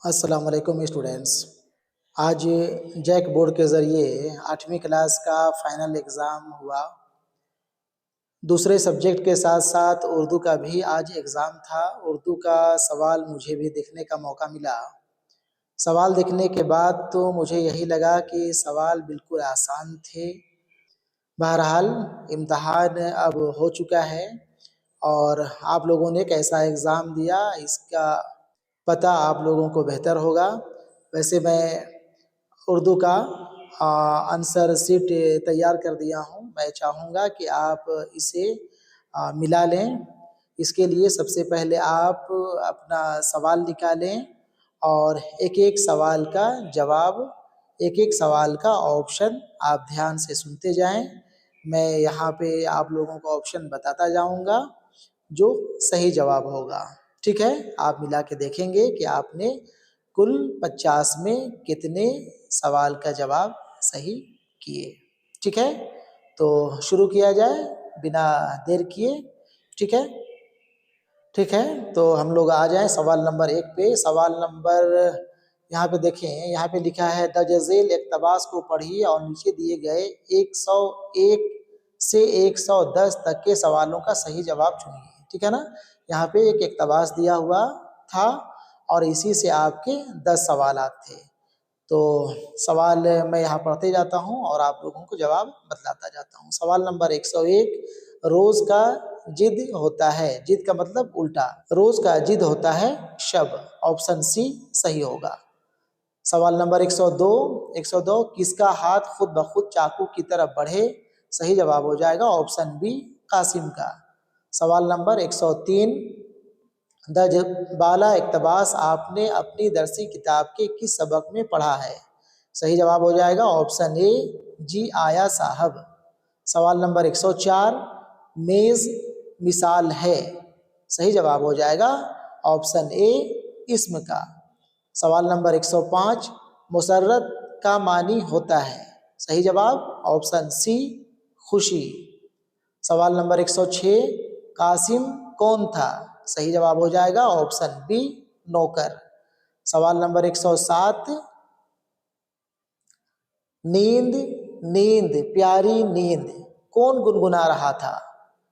अस्सलाम वालेकुम स्टूडेंट्स। आज जैक बोर्ड के ज़रिए 8वीं क्लास का फाइनल एग्ज़ाम हुआ। दूसरे सब्जेक्ट के साथ साथ उर्दू का भी आज एग्ज़ाम था। उर्दू का सवाल मुझे भी देखने का मौका मिला। सवाल देखने के बाद तो मुझे यही लगा कि सवाल बिल्कुल आसान थे। बहरहाल इम्तहान अब हो चुका है और आप लोगों ने कैसा एग्ज़ाम दिया इसका पता आप लोगों को बेहतर होगा। वैसे मैं उर्दू का आंसर शीट तैयार कर दिया हूँ। मैं चाहूँगा कि आप इसे मिला लें। इसके लिए सबसे पहले आप अपना सवाल निकालें और एक एक सवाल का जवाब, एक एक सवाल का ऑप्शन आप ध्यान से सुनते जाएं। मैं यहाँ पे आप लोगों को ऑप्शन बताता जाऊँगा जो सही जवाब होगा। ठीक है, आप मिला के देखेंगे कि आपने कुल 50 में कितने सवाल का जवाब सही किए। ठीक है, तो शुरू किया जाए बिना देर किए। ठीक है, ठीक है, तो हम लोग आ जाएं सवाल नंबर 1 पे। सवाल नंबर यहाँ पे देखें, यहाँ पे लिखा है दर्ज झेल इक़्तिबास को पढ़िए और नीचे दिए गए 101 से 110 तक के सवालों का सही जवाब चुनिए। ठीक है ना, यहाँ पे एक इक़्तिबास दिया हुआ था और इसी से आपके 10 सवालात थे। तो सवाल मैं यहाँ पढ़ते जाता हूँ और आप लोगों को जवाब बतलाता जाता हूँ। सवाल नंबर 101, रोज का जिद होता है। जिद का मतलब उल्टा, रोज का जिद होता है शब। ऑप्शन सी सही होगा। सवाल नंबर 102, किसका हाथ खुद ब खुद चाकू की तरफ बढ़े। सही जवाब हो जाएगा ऑप्शन बी कासिम का। सवाल नंबर 103, दर्ज बाला इक़्तिबास आपने अपनी दरसी किताब के किस सबक में पढ़ा है। सही जवाब हो जाएगा ऑप्शन ए जी आया साहब। सवाल नंबर 104, मेज़ मिसाल है। सही जवाब हो जाएगा ऑप्शन ए इस्म का। सवाल नंबर 105, मुसर्रत का मानी होता है। सही जवाब ऑप्शन सी खुशी। सवाल नंबर 106, कासिम कौन था। सही जवाब हो जाएगा ऑप्शन बी नौकर। सवाल नंबर 107, नींद नींद प्यारी नींद कौन गुनगुना रहा था।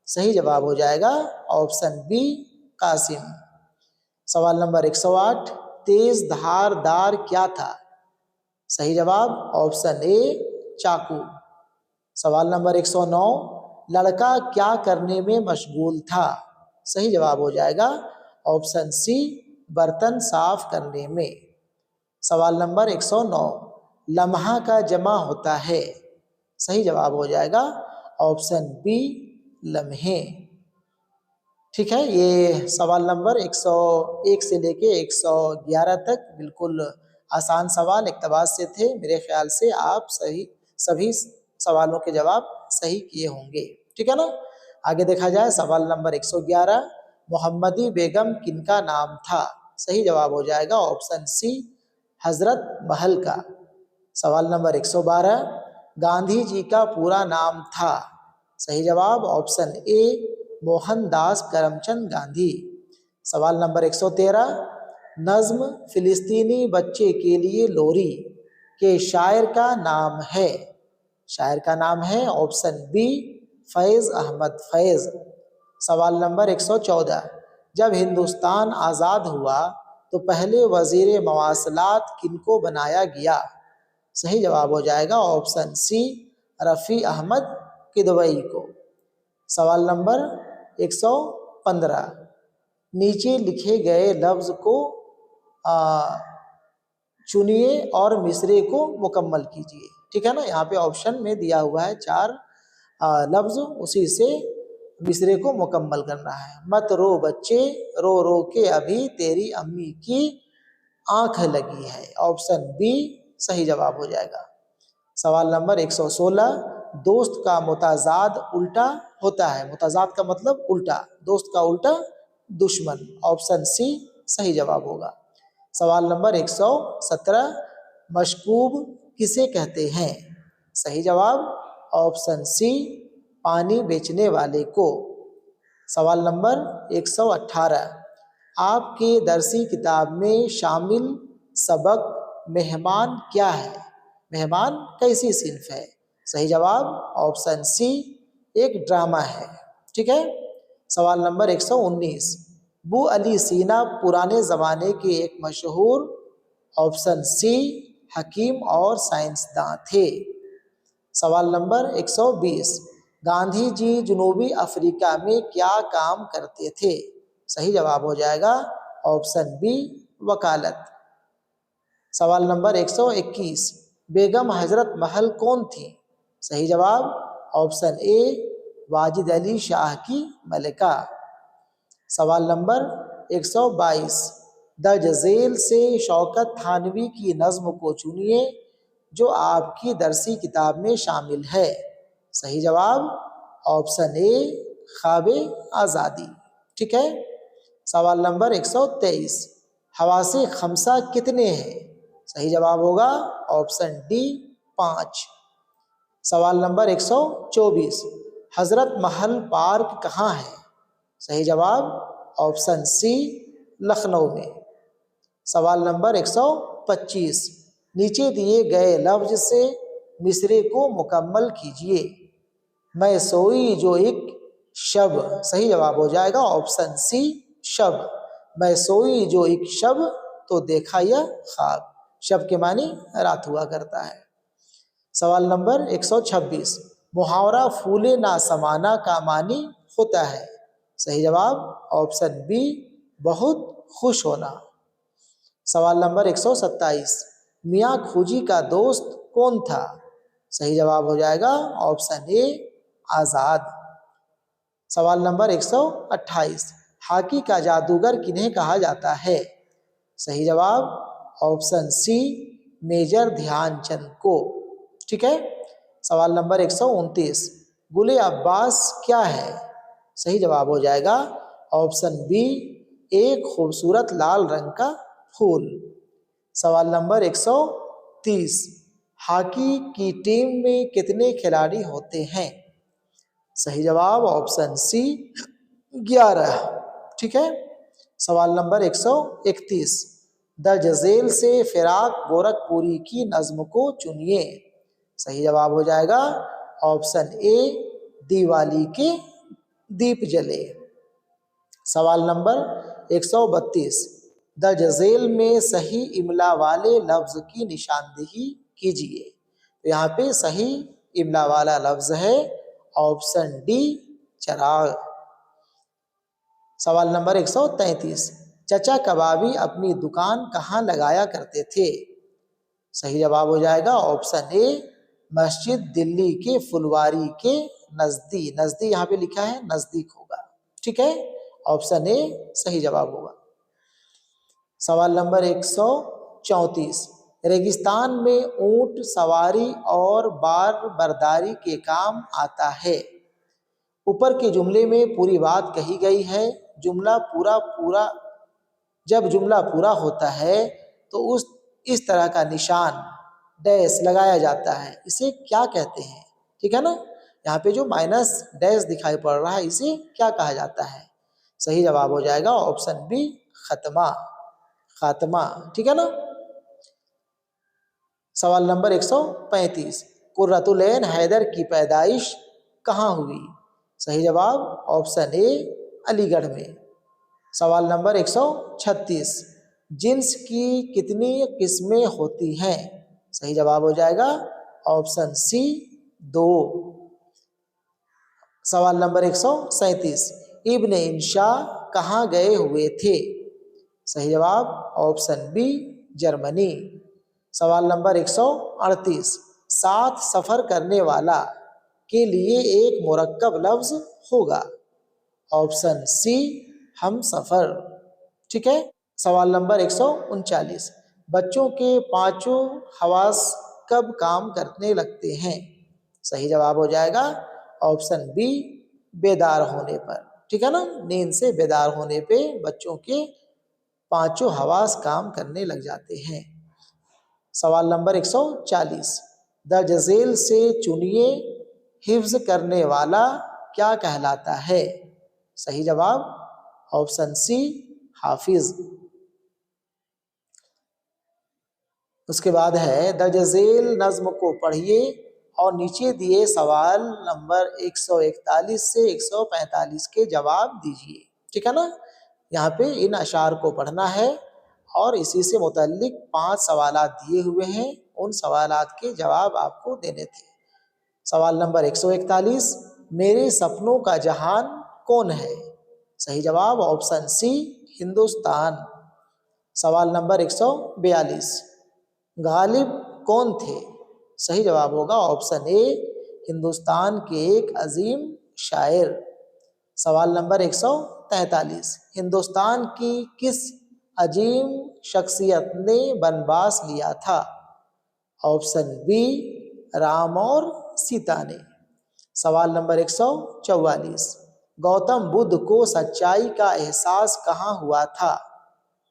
सही जवाब हो जाएगा ऑप्शन बी कासिम। सवाल नंबर 108, तेज धारदार क्या था। सही जवाब ऑप्शन ए चाकू। सवाल नंबर 109, लड़का क्या करने में मशगूल था। सही जवाब हो जाएगा ऑप्शन सी बर्तन साफ करने में। सवाल नंबर 109, लम्हा का जमा होता है। सही जवाब हो जाएगा ऑप्शन बी लम्हे। ठीक है, ये सवाल नंबर 101 से लेके 111 तक बिल्कुल आसान सवाल इक़्तिबास से थे। मेरे ख्याल से आप सभी सवालों के जवाब सही किए होंगे। ठीक है ना, आगे देखा जाए सवाल नंबर 111, मोहम्मदी बेगम किनका नाम था। सही जवाब हो जाएगा ऑप्शन सी हजरत महल का। सवाल नंबर 112, गांधी जी का पूरा नाम था। सही जवाब ऑप्शन ए मोहनदास करमचंद गांधी। सवाल नंबर 113, नज्म फिलिस्तीनी बच्चे के लिए लोरी के शायर का नाम है। शायर का नाम है ऑप्शन बी फैज़ अहमद फैज़। सवाल नंबर 114, जब हिंदुस्तान आज़ाद हुआ तो पहले वजीर मवासलात किनको बनाया गया। सही जवाब हो जाएगा ऑप्शन सी रफ़ी अहमद किदवई को। सवाल नंबर 115, नीचे लिखे गए लफ्ज़ को चुनिए और मिसरे को मुकम्मल कीजिए। ठीक है ना, यहाँ पे ऑप्शन में दिया हुआ है 4 लफ्ज़, उसी से मिसरे को मुकम्मल करना है। मत रो बच्चे रो रो के अभी तेरी अम्मी की आंख लगी है। ऑप्शन बी सही जवाब हो जाएगा। सवाल नंबर 116, दोस्त का मुताजाद उल्टा होता है। मुताजाद का मतलब उल्टा, दोस्त का उल्टा दुश्मन। ऑप्शन सी सही जवाब होगा। सवाल नंबर 117, मशकूब किसे कहते हैं। सही जवाब ऑप्शन सी पानी बेचने वाले को। सवाल नंबर 118, आपके दरसी किताब में शामिल सबक मेहमान क्या है? मेहमान कैसी सिन्फ है? सही जवाब ऑप्शन सी, एक ड्रामा है। ठीक है। सवाल नंबर 119, बू अली सीना पुराने ज़माने के एक मशहूर, ऑप्शन सी, हकीम और साइंसदान थे। सवाल नंबर 120, गांधी जी जनूबी अफ्रीका में क्या काम करते थे? सही जवाब हो जाएगा ऑप्शन बी, वकालत। सवाल नंबर 121, बेगम हजरत महल कौन थी? सही जवाब ऑप्शन ए, वाजिद अली शाह की मलिका। सवाल नंबर 122, दर्ज झेल से शौकत थानवी की नज्म को चुनिए जो आपकी दरसी किताब में शामिल है। सही जवाब ऑप्शन ए, ख्वाबे आज़ादी। ठीक है। सवाल नंबर 123, हवासे खमसा कितने हैं? सही जवाब होगा ऑप्शन डी, 5। सवाल नंबर 124, हजरत महल पार्क कहाँ है? सही जवाब ऑप्शन सी, लखनऊ में। सवाल नंबर 125, नीचे दिए गए लफ्ज से मिसरे को मुकम्मल कीजिए। मैं सोई जो एक शब, सही जवाब हो जाएगा ऑप्शन सी, शब। मैं सोई जो एक शब तो देखा यह ख्वाब। शब के मानी रात हुआ करता है। सवाल नंबर 126, मुहावरा फूले ना समाना का मानी होता है? सही जवाब ऑप्शन बी, बहुत खुश होना। सवाल नंबर 127, मियाँ खूजी का दोस्त कौन था? सही जवाब हो जाएगा ऑप्शन ए, आज़ाद। सवाल नंबर 128, हॉकी का जादूगर किन्हें कहा जाता है? सही जवाब ऑप्शन सी, मेजर ध्यानचंद को। ठीक है। सवाल नंबर 129, गुले अब्बास क्या है? सही जवाब हो जाएगा ऑप्शन बी, एक खूबसूरत लाल रंग का फूल। सवाल नंबर 130, हॉकी की टीम में कितने खिलाड़ी होते हैं? सही जवाब ऑप्शन सी, 11। ठीक है। सवाल नंबर 131, दर्ज झेल से फिराक गोरखपुरी की नज्म को चुनिए। सही जवाब हो जाएगा ऑप्शन ए, दिवाली के दीप जले। सवाल नंबर 132, दर्ज झेल में सही इमला वाले लफ्ज की निशानदेही कीजिए। तो यहाँ पे सही इमला वाला लफ्ज है ऑप्शन डी, चराग। सवाल नंबर 133, चचा कबाबी अपनी दुकान कहाँ लगाया करते थे? सही जवाब हो जाएगा ऑप्शन ए, मस्जिद दिल्ली के फुलवारी के नजदीक। नजदीक यहाँ पे लिखा है, नजदीक होगा। ठीक है। ऑप्शन ए सही जवाब होगा। सवाल नंबर 134, रेगिस्तान में ऊंट सवारी और बार बर्दारी के काम आता है। ऊपर के जुमले में पूरी बात कही गई है। जुमला पूरा जब जुमला पूरा होता है तो उस इस तरह का निशान डैश लगाया जाता है, इसे क्या कहते हैं? ठीक है ना। यहाँ पे जो माइनस डैश दिखाई पड़ रहा है इसे क्या कहा जाता है? सही जवाब हो जाएगा ऑप्शन बी, खत्मा, खात्मा। ठीक है ना। सवाल नंबर 135, कुर्रतुल ऐन हैदर की पैदाइश कहाँ हुई? सही जवाब ऑप्शन ए, अलीगढ़ में। सवाल नंबर 136, जिन्स की कितनी किस्में होती हैं? सही जवाब हो जाएगा ऑप्शन सी, 2। सवाल नंबर 137, इब्न इंशा कहाँ गए हुए थे? सही जवाब ऑप्शन बी, जर्मनी। सवाल नंबर 138, साथ सफर करने वाला के लिए एक मुरक्कब लफ्ज होगा। ऑप्शन सी, हम सफर। ठीक है। सवाल नंबर 139, बच्चों के पांचों हवास कब काम करने लगते हैं? सही जवाब हो जाएगा ऑप्शन बी, बेदार होने पर। ठीक है ना। नींद से बेदार होने पे बच्चों के पांचों हवास काम करने लग जाते हैं। सवाल नंबर 140, दर्ज झेल से चुनिए हिफ्ज करने वाला क्या कहलाता है? सही जवाब ऑप्शन सी, हाफिज। उसके बाद है दर्ज झेल नज्म को पढ़िए और नीचे दिए सवाल नंबर 141 से 145 के जवाब दीजिए। ठीक है ना। यहाँ पे इन अशार को पढ़ना है और इसी से मुतल्लिक 5 सवालात दिए हुए हैं, उन सवालात के जवाब आपको देने थे। सवाल नंबर 141, मेरे सपनों का जहान कौन है? सही जवाब ऑप्शन सी, हिंदुस्तान। सवाल नंबर 142, गालिब कौन थे? सही जवाब होगा ऑप्शन ए, हिंदुस्तान के एक अजीम शायर। सवाल नंबर 143, हिंदुस्तान की किस अजीम शख्सियत ने बनवास लिया था? ऑप्शन बी, राम और सीता ने। सवाल नंबर 144, गौतम बुद्ध को सच्चाई का एहसास कहाँ हुआ था?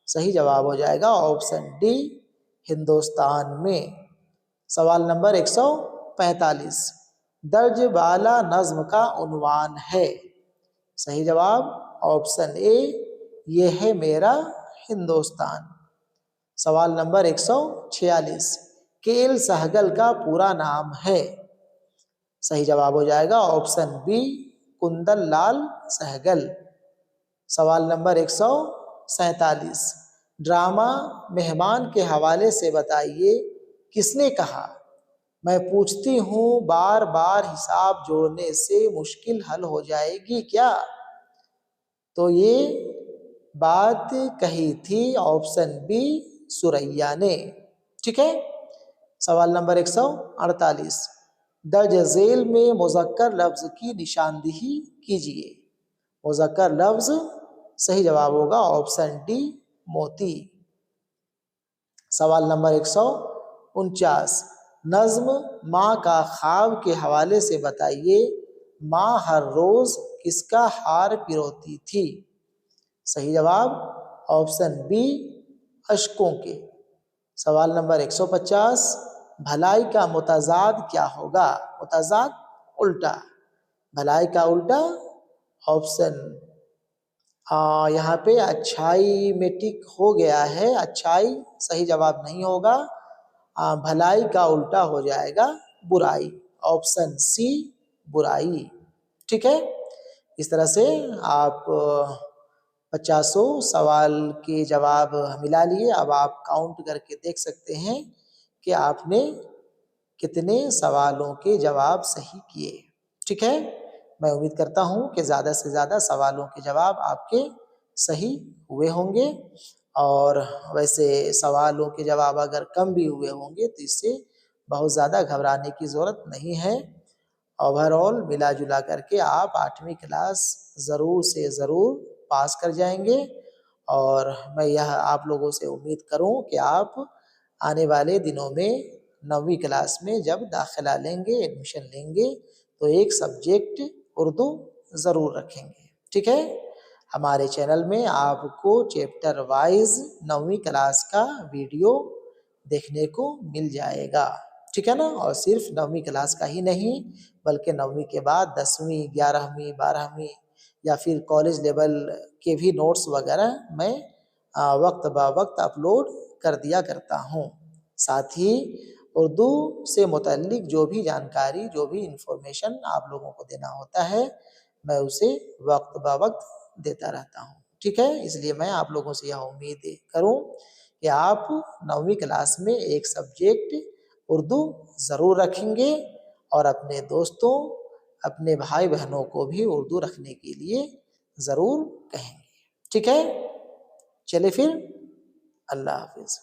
सही जवाब हो जाएगा ऑप्शन डी, हिंदुस्तान में। सवाल नंबर 145, दर्ज बाला नज्म का उन्वान है? सही जवाब ऑप्शन ए, ये है मेरा हिंदुस्तान। सवाल नंबर 146, केएल सहगल का पूरा नाम है? सही जवाब हो जाएगा ऑप्शन बी, कुंदन लाल सहगल। सवाल नंबर 147, ड्रामा मेहमान के हवाले से बताइए, किसने कहा मैं पूछती हूँ बार बार हिसाब जोड़ने से मुश्किल हल हो जाएगी क्या? तो ये बात कही थी ऑप्शन बी, सुरैया ने। ठीक है। सवाल नंबर 148, दर्ज झेल में मुज़क्कर लफ्ज की निशानदेही कीजिए। मुज़क्कर लफ्ज, सही जवाब होगा ऑप्शन डी, मोती। सवाल नंबर 149, नज्म माँ का ख्वाब के हवाले से बताइए, माँ हर रोज किसका हार पिरोती थी? सही जवाब ऑप्शन बी, अश्कों के। सवाल नंबर 150, भलाई का मुतजाद क्या होगा? मुतजाद उल्टा, भलाई का उल्टा ऑप्शन यहाँ पे अच्छाई में टिक हो गया है, अच्छाई सही जवाब नहीं होगा। भलाई का उल्टा हो जाएगा बुराई, ऑप्शन सी, बुराई। ठीक है। इस तरह से आप 50 सवाल के जवाब मिला लिए। अब आप काउंट करके देख सकते हैं कि आपने कितने सवालों के जवाब सही किए। ठीक है। मैं उम्मीद करता हूँ कि ज़्यादा से ज़्यादा सवालों के जवाब आपके सही हुए होंगे, और वैसे सवालों के जवाब अगर कम भी हुए होंगे तो इससे बहुत ज़्यादा घबराने की ज़रूरत नहीं है। ओवरऑल मिला जुला करके आप 8वीं क्लास ज़रूर से ज़रूर पास कर जाएंगे, और मैं यह आप लोगों से उम्मीद करूं कि आप आने वाले दिनों में 9वीं क्लास में जब दाखिला लेंगे, एडमिशन लेंगे, तो एक सब्जेक्ट उर्दू ज़रूर रखेंगे। ठीक है। हमारे चैनल में आपको चैप्टर वाइज 9वीं क्लास का वीडियो देखने को मिल जाएगा। ठीक है ना। और सिर्फ 9वीं क्लास का ही नहीं, बल्कि 9वीं के बाद 10वीं, 11वीं, 12वीं या फिर कॉलेज लेवल के भी नोट्स वगैरह मैं वक्त ब वक्त अपलोड कर दिया करता हूँ। साथ ही उर्दू से मुतल्लिक जो भी जानकारी, जो भी इंफॉर्मेशन आप लोगों को देना होता है, मैं उसे वक्त ब वक्त देता रहता हूँ। ठीक है। इसलिए मैं आप लोगों से यह उम्मीद करूँ कि आप 9वीं क्लास में एक सब्जेक्ट उर्दू ज़रूर रखेंगे, और अपने दोस्तों, अपने भाई बहनों को भी उर्दू रखने के लिए ज़रूर कहेंगे। ठीक है। चलिए फिर, अल्लाह हाफिज़।